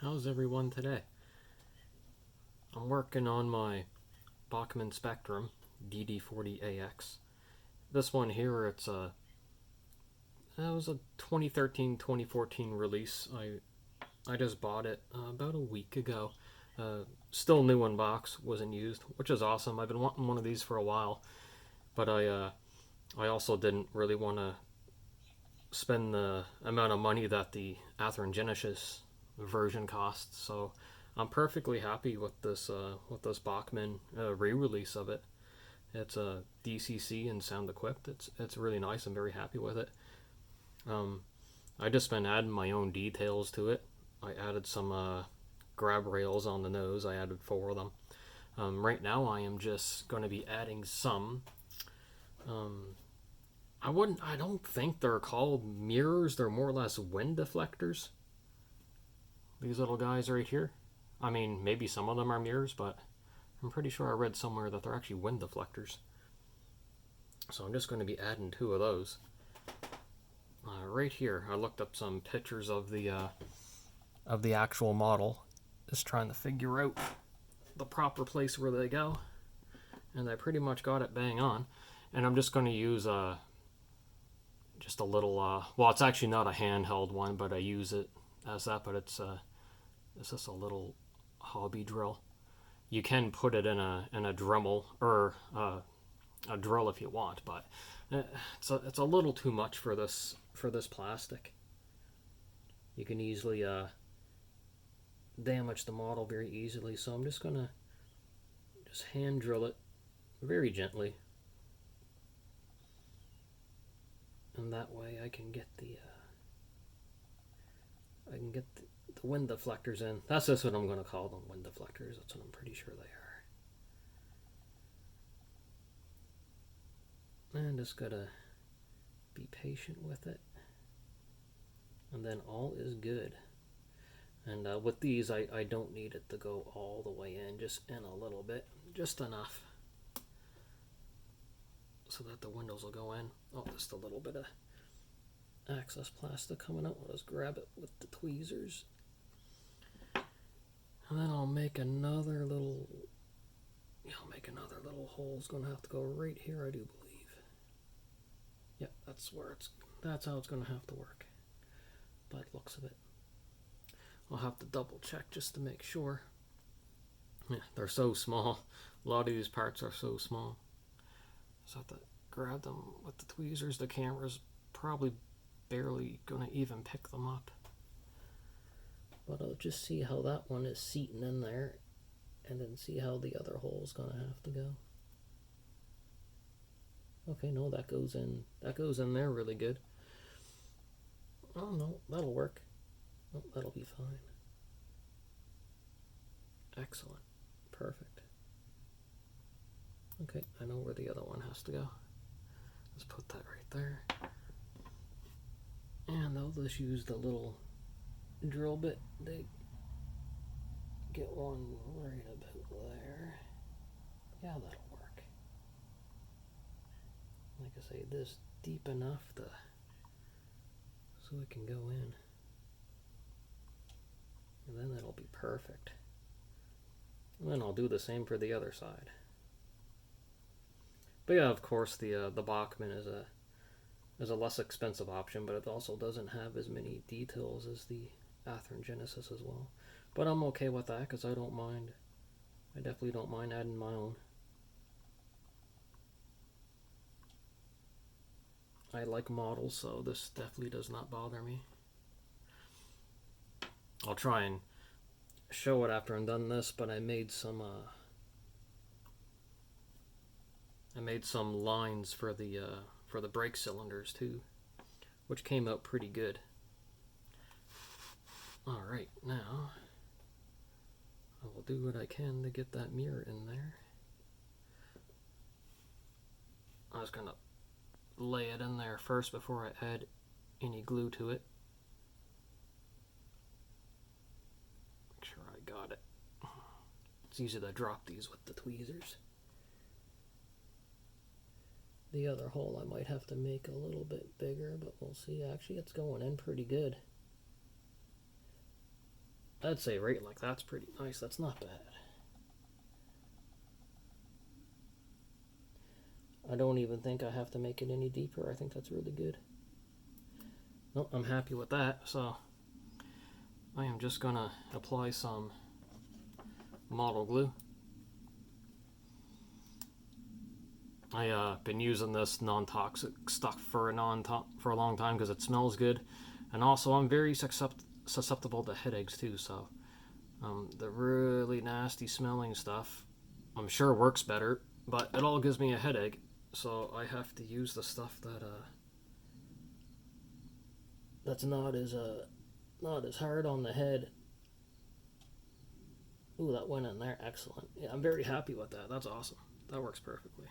How's everyone today? I'm working on my Bachmann Spectrum DD-40AX. This one here, it was a 2013-2014 release. I just bought it about a week ago. Still new in box, wasn't used, which is awesome. I've been wanting one of these for a while, but I also didn't really want to spend the amount of money that the Athearn Genesis version costs. So I'm perfectly happy with this Bachmann re-release of it. It's a DCC and sound equipped. It's really nice. I'm very happy with it. I just been adding my own details to it. I added some grab rails on the nose. I added 4 of them. Right now I am just going to be adding some. I don't think they're called mirrors. They're more or less wind deflectors. These little guys right here. I mean, maybe some of them are mirrors, but I'm pretty sure I read somewhere that they're actually wind deflectors. So I'm just going to be adding 2 of those. Right here, I looked up some pictures of the actual model, just trying to figure out the proper place where they go, and I pretty much got it bang on. And I'm just going to use just a little. Well, it's actually not a handheld one, but I use it as that. But it's just a little hobby drill. You can put it in a Dremel or a drill if you want, but it's a little too much for this plastic. You can easily damage the model very easily, so I'm just gonna hand drill it very gently, and that way I can get the wind deflectors in. That's just what I'm going to call them, wind deflectors. That's what I'm pretty sure they are. And just gotta be patient with it, and then all is good. And with these, I don't need it to go all the way in, just in a little bit, just enough, so that the windows will go in. Oh, just a little bit of excess plastic coming out. I'll just grab it with the tweezers. And then I'll make another little hole. It's going to have to go right here, I do believe. Yeah, that's how it's going to have to work, by the looks of it. I'll have to double check just to make sure. Yeah, they're so small. A lot of these parts are so small. So I have to grab them with the tweezers. The camera's probably barely going to even pick them up. But I'll just see how that one is seating in there, and then see how the other hole is going to have to go. Okay, no, that goes in there really good. Oh no, that'll work. Oh, that'll be fine. Excellent. Perfect. Okay, I know where the other one has to go. Let's put that right there. And I'll just use the little drill bit to get one right about there. Yeah, that'll work. Like I say, this deep enough so it can go in. And then that'll be perfect. And then I'll do the same for the other side. But yeah, of course, the Bachmann is a less expensive option, but it also doesn't have as many details as the Athearn Genesis as well. But I'm okay with that because I don't mind. I definitely don't mind adding my own. I like models, so this definitely does not bother me. I'll try and show it after I'm done this, but I made some lines for the brake cylinders too, which came out pretty good. Alright, now I will do what I can to get that mirror in there. I was gonna lay it in there first before I add any glue to it. Make sure I got it. It's easy to drop these with the tweezers. The other hole I might have to make a little bit bigger, but we'll see. Actually, it's going in pretty good. I'd say right like that's pretty nice. That's not bad. I don't even think I have to make it any deeper. I think that's really good. No, I'm happy with that. So I am just gonna apply some model glue. I've been using this non-toxic stuff for a long time because it smells good, and also I'm very susceptible to headaches too. So the really nasty smelling stuff, I'm sure works better, but it all gives me a headache. So I have to use the stuff that's not as hard on the head. Ooh, that went in there. Excellent. Yeah, I'm very happy with that. That's awesome. That works perfectly.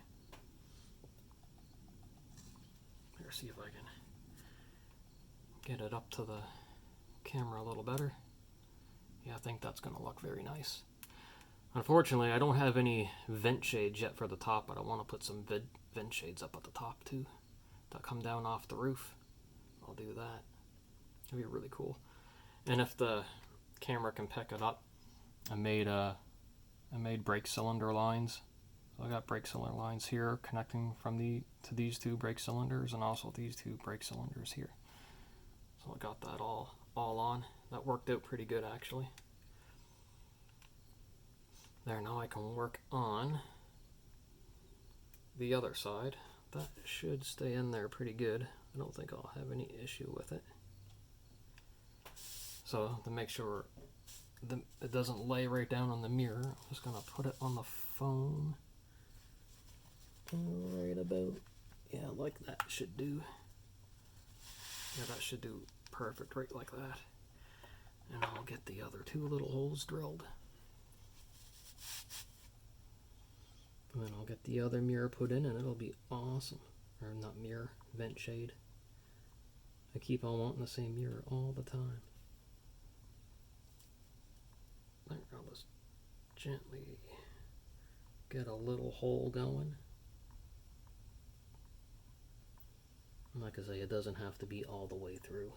Here, see if I can get it up to the camera a little better. Yeah, I think that's going to look very nice. Unfortunately, I don't have any vent shades yet for the top, but I want to put some vent shades up at the top too that come down off the roof. I'll do that. It'll be really cool. And if the camera can pick it up, I made brake cylinder lines. So I got brake cylinder lines here connecting from to these two brake cylinders, and also these two brake cylinders here. So I got that all on. That worked out pretty good actually. There, now I can work on the other side. That should stay in there pretty good. I don't think I'll have any issue with it. So to make sure it doesn't lay right down on the mirror, I'm just going to put it on the phone. Right about, yeah, like that should do. Yeah, that should do perfect right like that. And I'll get the other two little holes drilled. And then I'll get the other mirror put in and it'll be awesome. Or not mirror, vent shade. I keep on wanting the same mirror all the time. There, I'll just gently get a little hole going. Like I say, it doesn't have to be all the way through.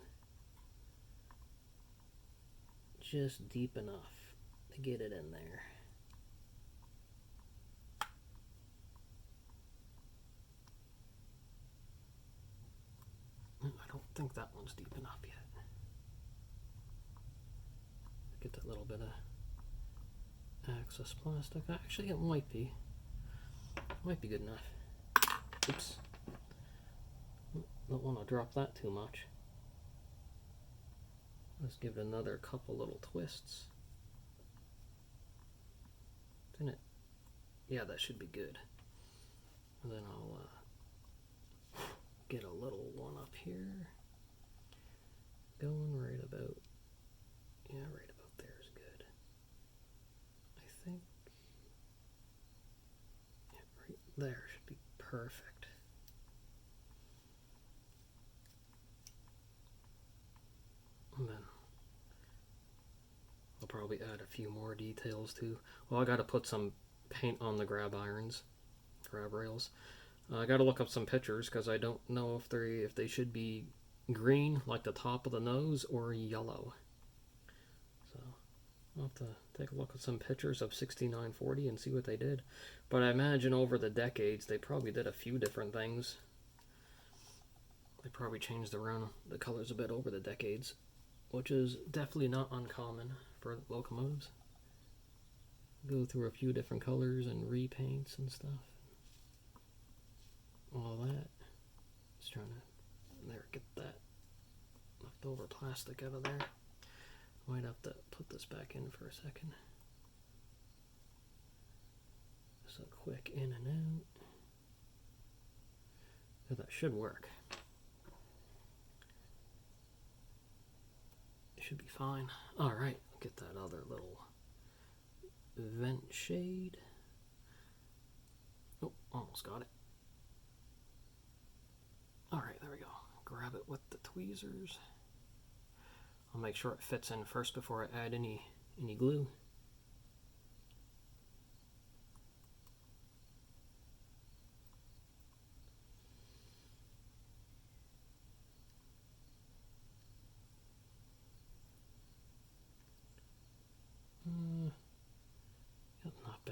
Just deep enough to get it in there. I don't think that one's deep enough yet. Get that little bit of excess plastic. Actually, it might be. Might be good enough. Oops. Don't want to drop that too much. Let's give it another couple little twists. Didn't it? Yeah, that should be good. And then I'll get a little one up here. Going right about, yeah, right about there is good. I think, yeah, right there should be perfect. And then I'll probably add a few more details too. Well, I gotta put some paint on the grab rails. I gotta look up some pictures because I don't know if they should be green like the top of the nose or yellow. So I'll have to take a look at some pictures of 6940 and see what they did. But I imagine over the decades they probably did a few different things. They probably changed around the colors a bit over the decades, which is definitely not uncommon for locomotives. Go through a few different colors and repaints and stuff. All that. Just trying to get that leftover plastic out of there. Might have to put this back in for a second. Just a quick in and out. Yeah, that should work. Should be fine. Alright, get that other little vent shade. Oh, almost got it. Alright, there we go. Grab it with the tweezers. I'll make sure it fits in first before I add any glue.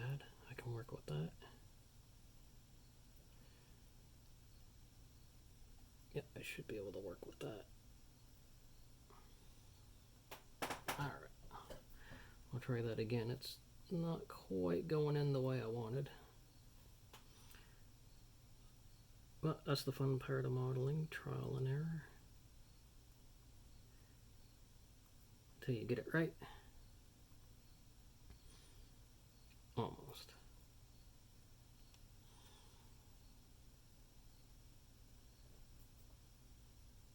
bad. I can work with that. Yep, I should be able to work with that. Alright. I'll try that again. It's not quite going in the way I wanted. But that's the fun part of modeling, trial and error. Until you get it right. Almost.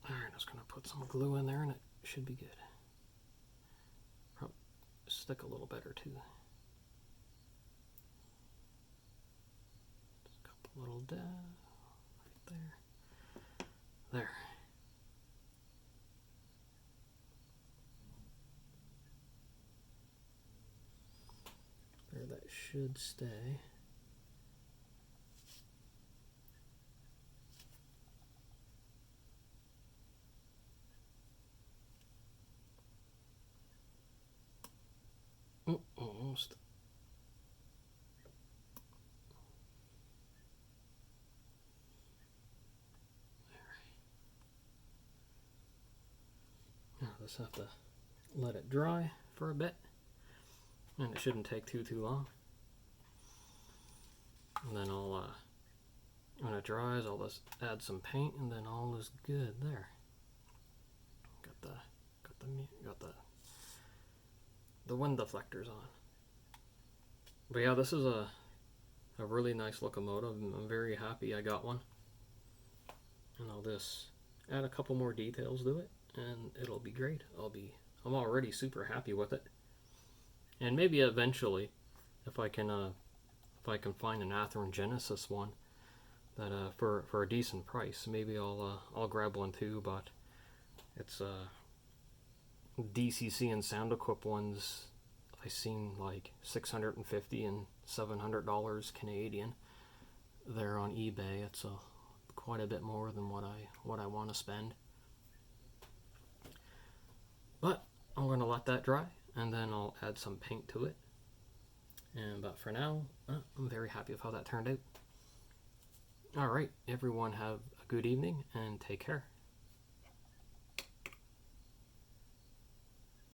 Alright, I'm just going to put some glue in there and it should be good. Probably stick a little better too. Just a couple little dabs right there. There. There, that should stay. Oh, almost. There. Now I'll just have to let it dry for a bit, and it shouldn't take too long. And then I'll, when it dries, I'll just add some paint, and then all is good there. Got the wind deflectors on. But yeah, this is a really nice locomotive. I'm very happy I got one. And I'll just add a couple more details to it, and it'll be great. I'm already super happy with it. And maybe eventually, if I can find an Athearn Genesis one that for a decent price, maybe I'll grab one too. But it's DCC and Sound Equip ones I've seen like $650 and $700 Canadian. They're on eBay. It's quite a bit more than what I want to spend. But I'm going to let that dry, and then I'll add some paint to it. But for now, I'm very happy with how that turned out. Alright, everyone have a good evening and take care.